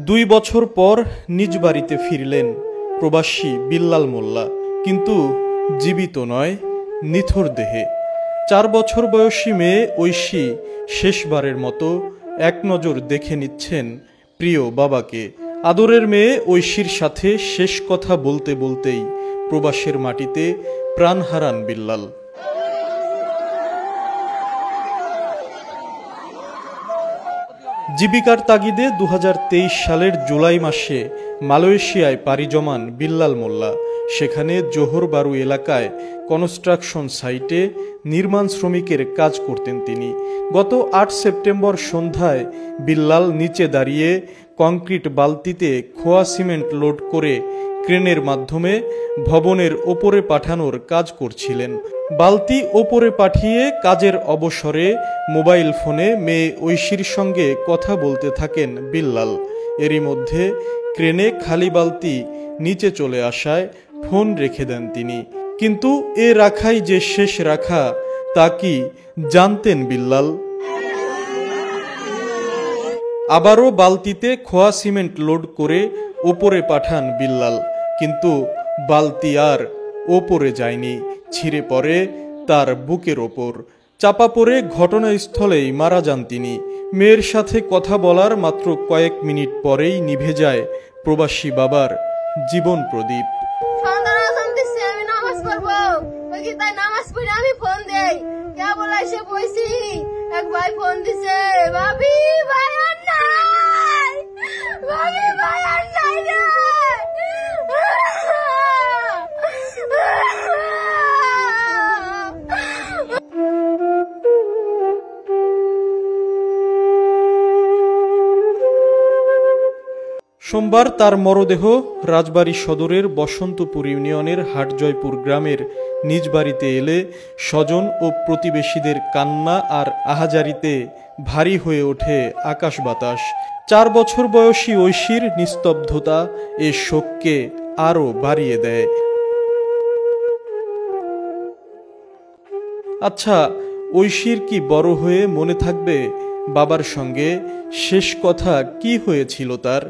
2 বছর পর নিজ বাড়িতে ফিরলেন প্রবাসী বিল্লাল মোল্লা, কিন্তু জীবিত নয়, নিথর দেহে। 4 বছর বয়সী মেয়ে ঐশী শেষবারের মতো এক নজর দেখে নিচ্ছেন প্রিয় বাবাকে। আদরের মেয়ে ঐশীর সাথে শেষ কথা বলতে বলতেই প্রবাসের মাটিতে প্রাণ হারান বিল্লাল। জীবিকার তাগিদে 2023 সালের জুলাই মাসে মালয়েশিয়ায় পাড়ি জমান বিল্লাল মোল্লা। সেখানে জোহর বারু এলাকায় কনস্ট্রাকশন সাইটে নির্মাণ শ্রমিকের কাজ করতেন তিনি। গত 8 সেপ্টেম্বর সন্ধ্যায় বিল্লাল নিচে দাঁড়িয়ে কংক্রিট বালতিতে খোয়া সিমেন্ট লোড করে ক্রেনের মাধ্যমে ভবনের ওপরে পাঠানোর কাজ করছিলেন। বালতি ওপরে পাঠিয়ে কাজের অবসরে মোবাইল ফোনে মেয়ে ঐশীর সঙ্গে কথা বলতে থাকেন বিল্লাল। এরই মধ্যে ক্রেনে খালি বালতি নিচে চলে আসায় ফোন রেখে দেন তিনি। কিন্তু এ রাখাই যে শেষ রাখা তা কি জানতেন বিল্লাল? আবারও বালতিতে খোয়া সিমেন্ট লোড করে ওপরে পাঠান বিল্লাল, কিন্তু বালতি আর ওপরে যায়নি, ছিঁড়ে পড়ে তার বুকের ওপর। চাপা পড়ে ঘটনাস্থলেই মারা যান তিনি। মেয়ের সাথে কথা বলার মাত্র কয়েক মিনিট পরেই নিভে যায় প্রবাসী বাবার জীবন প্রদীপ। সোমবার তার মরদেহ রাজবাড়ী সদরের বসন্তপুর ইউনিয়নের হাটজয়পুর গ্রামের নিজ বাড়িতে এলে স্বজন ও প্রতিবেশীদের কান্না আর আহাজারিতে ভারী হয়ে ওঠে আকাশ বাতাস। 4 বছর বয়সী ঐশীর নিস্তব্ধতা এ শোককে আরও বাড়িয়ে দেয়। আচ্ছা, ঐশীর কি বড় হয়ে মনে থাকবে বাবার সঙ্গে শেষ কথা কি হয়েছিল তার?